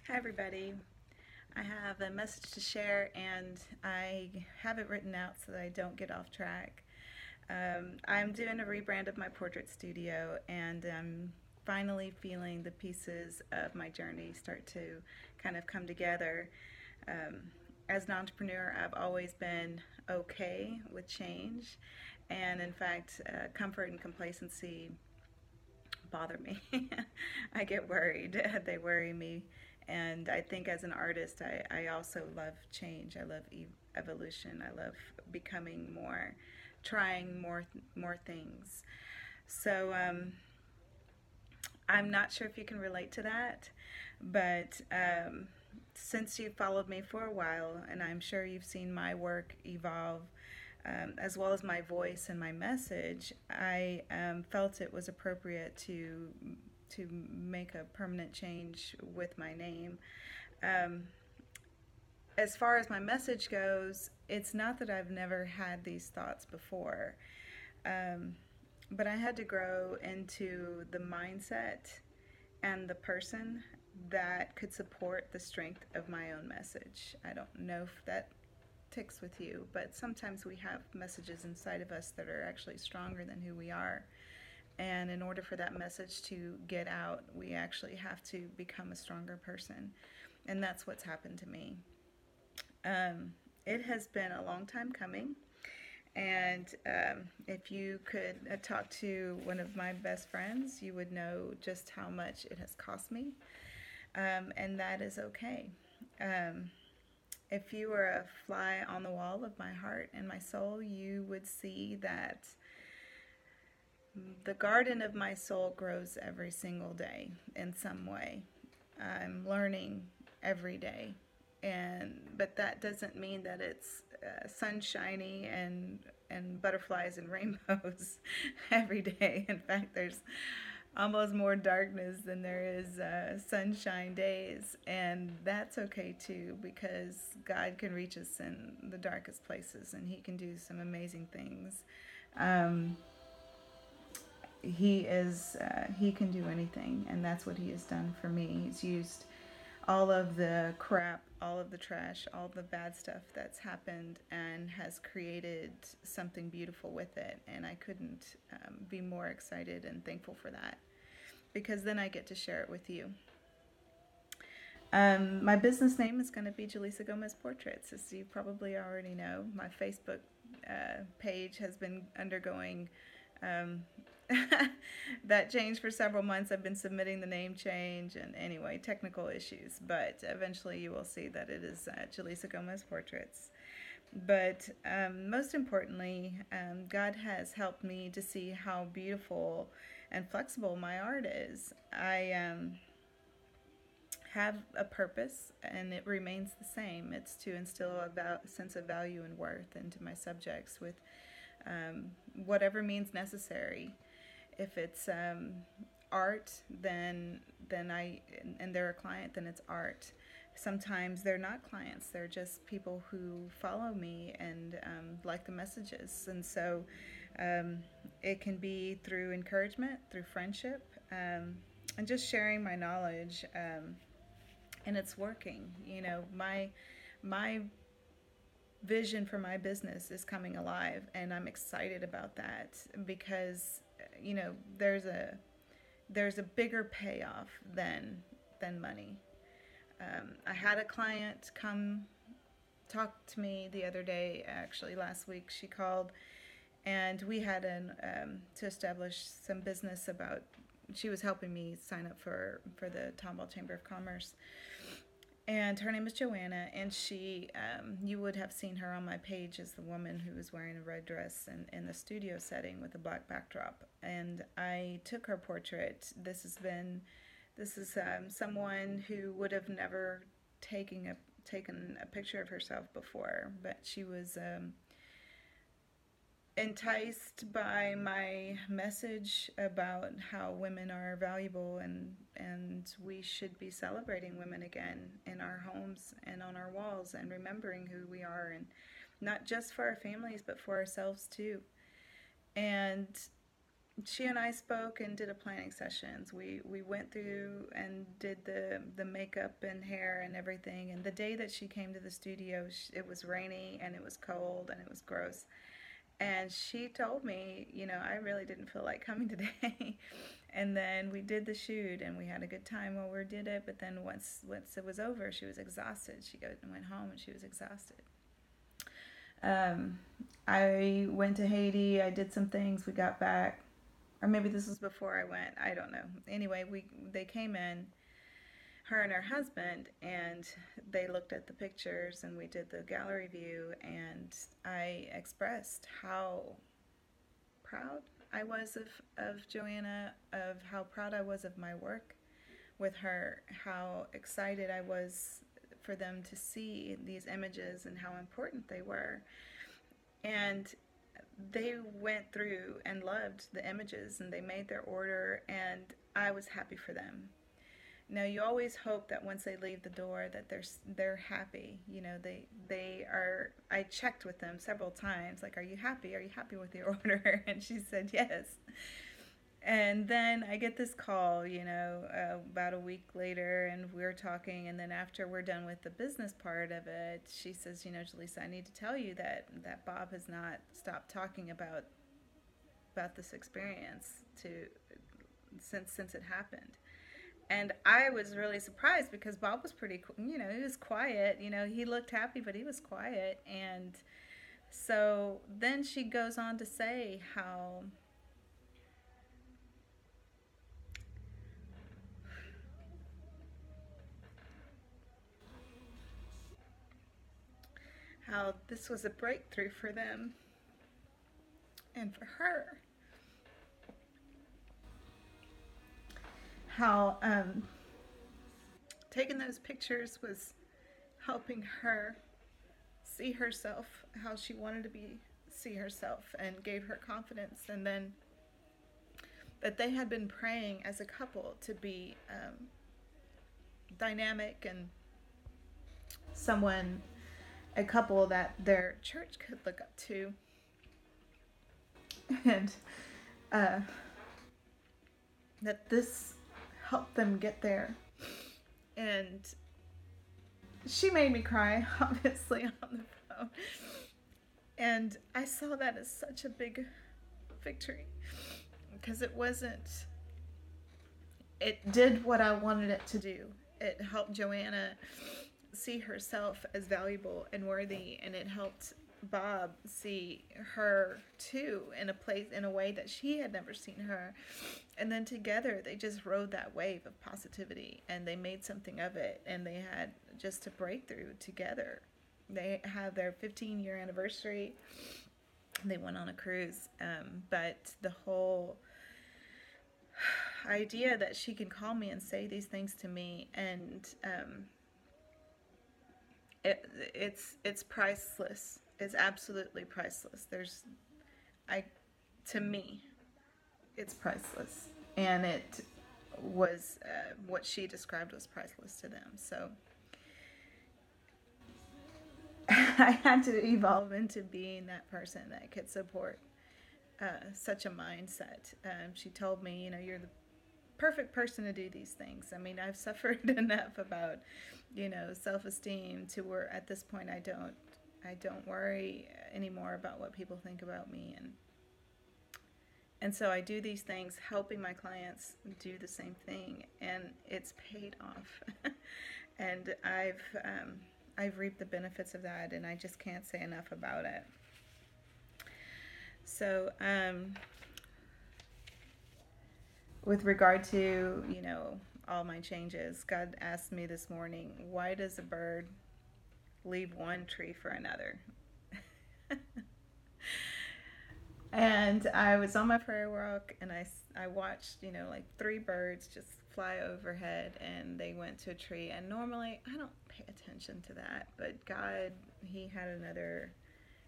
Hi, everybody. I have a message to share, and I have it written out so that I don't get off track. I'm doing a rebrand of my portrait studio, and I'm finally feeling the pieces of my journey start to kind of come together. Um, as an entrepreneur, I've always been okay with change, and in fact, comfort and complacency bother me. I get worried. They worry me. And I think as an artist, I also love change. I love evolution. I love becoming more, trying more things. So I'm not sure if you can relate to that, but since you've followed me for a while, and I'm sure you've seen my work evolve as well as my voice and my message, I felt it was appropriate to make a permanent change with my name. Um, as far as my message goes, it's not that I've never had these thoughts before, um, but I had to grow into the mindset and the person that could support the strength of my own message. I don't know if that ticks with you, but sometimes we have messages inside of us that are actually stronger than who we are. And in order for that message to get out, we actually have to become a stronger person. And that's what's happened to me. Um, it has been a long time coming. And if you could talk to one of my best friends, you would know just how much it has cost me. And that is okay. Um, if you were a fly on the wall of my heart and my soul, you would see that the garden of my soul grows every single day in some way. I'm learning every day. But that doesn't mean that it's sunshiny and butterflies and rainbows every day. In fact, there's almost more darkness than there is sunshine days, and that's okay too because God can reach us in the darkest places, and He can do some amazing things. Um, he can do anything, and that's what He has done for me. He's used all of the crap, all of the trash, all the bad stuff that's happened, and has created something beautiful with it. And I couldn't be more excited and thankful for that because then I get to share it with you. My business name is going to be Jaleesa Gomez Portraits, as you probably already know. My Facebook page has been undergoing um, that change for several months. I've been submitting the name change and anyway, technical issues, but eventually you will see that it is Jaleesa Gomez Portraits. But most importantly, God has helped me to see how beautiful and flexible my art is. I have a purpose and it remains the same. It's to instill a sense of value and worth into my subjects with whatever means necessary. If it's art, then I and they're a client, then it's art. Sometimes they're not clients; they're just people who follow me and like the messages, and so um, it can be through encouragement, through friendship, and just sharing my knowledge. And it's working. My vision for my business is coming alive, and I'm excited about that because there's a bigger payoff than money. I had a client come talk to me the other day, actually last week. She called, and we had to establish some business about. She was helping me sign up for the Tomball Chamber of Commerce, and her name is Joanna, and you would have seen her on my page as the woman who was wearing a red dress in the studio setting with a black backdrop. And I took her portrait. This is someone who would have never taken a picture of herself before, but she was enticed by my message about how women are valuable and we should be celebrating women again in our homes and on our walls and remembering who we are, and not just for our families but for ourselves too. And She and I spoke and did a planning sessions. We went through and did the makeup and hair and everything. And the day that she came to the studio, it was rainy and it was cold and it was gross. And she told me, I really didn't feel like coming today. And then we did the shoot and we had a good time while we did it. But then once it was over, she was exhausted. She went home and she was exhausted. Um, I went to Haiti. I did some things. We got back, or maybe this was before I went. I don't know. Anyway, they came in, her and her husband, and they looked at the pictures, and we did the gallery view, and I expressed how proud I was of Joanna, of how proud I was of my work with her, how excited I was for them to see these images and how important they were. And they went through and loved the images and they made their order, and I was happy for them. Now you always hope that once they leave the door that they're happy. They are. I checked with them several times, like, "Are you happy? Are you happy with your order?" And she said yes. And then I get this call, about a week later, and we're talking. And then after we're done with the business part of it, she says, "Jaleesa, I need to tell you that Bob has not stopped talking about this experience to since it happened." And I was really surprised because Bob was pretty, he was quiet. He looked happy, but he was quiet. And so then she goes on to say how this was a breakthrough for them and for her. How taking those pictures was helping her see herself how she wanted to see herself, and gave her confidence. And then that they had been praying as a couple to be dynamic and someone, a couple that their church could look up to. And uh, that this helped them get there. And she made me cry, obviously, on the phone. And I saw that as such a big victory because it did what I wanted it to do. It helped Joanna see herself as valuable and worthy, and it helped Bob see her too in a way that she had never seen her. And then together they just rode that wave of positivity and they made something of it, and they had just a breakthrough together. They had their 15-year anniversary. They went on a cruise, but the whole idea that she can call me and say these things to me, and it's priceless. It's absolutely priceless. I to me, it's priceless, and it was what she described was priceless to them. So I had to evolve into being that person that could support such a mindset. She told me, you're the perfect person to do these things. I mean, I've suffered enough about, self-esteem to where at this point I don't worry anymore about what people think about me, and so I do these things, helping my clients do the same thing, and it's paid off. And I've reaped the benefits of that, and I just can't say enough about it. So, with regard to, all my changes, God asked me this morning, why does a bird leave one tree for another? And I was on my prayer walk, and I watched, like three birds just fly overhead, and they went to a tree. And normally I don't pay attention to that, but God, He had another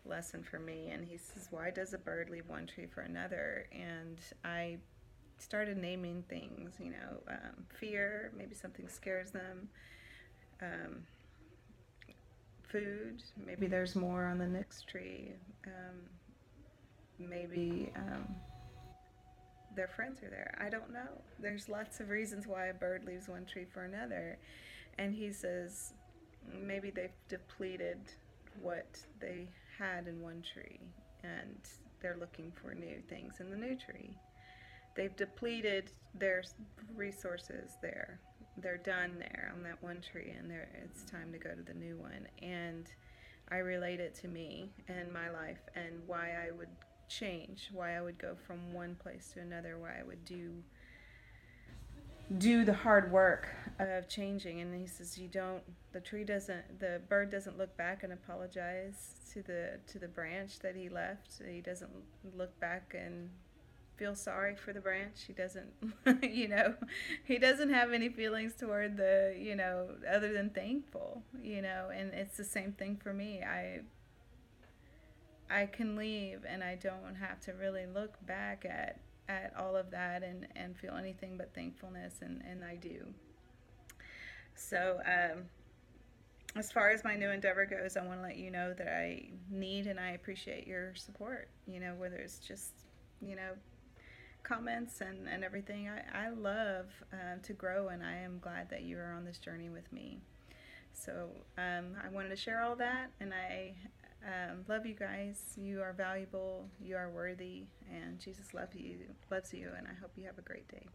lesson for me, and He says, why does a bird leave one tree for another? And I started naming things, fear, maybe something scares them, um, food, maybe there's more on the next tree, maybe their friends are there. I don't know. There's lots of reasons why a bird leaves one tree for another. And he says maybe they've depleted what they had in one tree and they're looking for new things in the new tree. They've depleted their resources there. They're done there on that one tree, and it's time to go to the new one. And I relate it to me and my life and why I would change, why I would go from one place to another, why I would do the hard work of changing. And he says you don't, the bird doesn't look back and apologize to the branch that he left. He doesn't look back and feel sorry for the branch. He doesn't, you know, he doesn't have any feelings toward the, you know, other than thankful, you know. And it's the same thing for me. I can leave and I don't have to really look back at all of that and feel anything but thankfulness, and I do. So as far as my new endeavor goes, I want to let you know that I need and I appreciate your support, you know, whether it's just, you know, comments and everything. I love to grow, and I am glad that you are on this journey with me. So I wanted to share all that, and I love you guys. You are valuable, you are worthy, and Jesus loves you, and I hope you have a great day.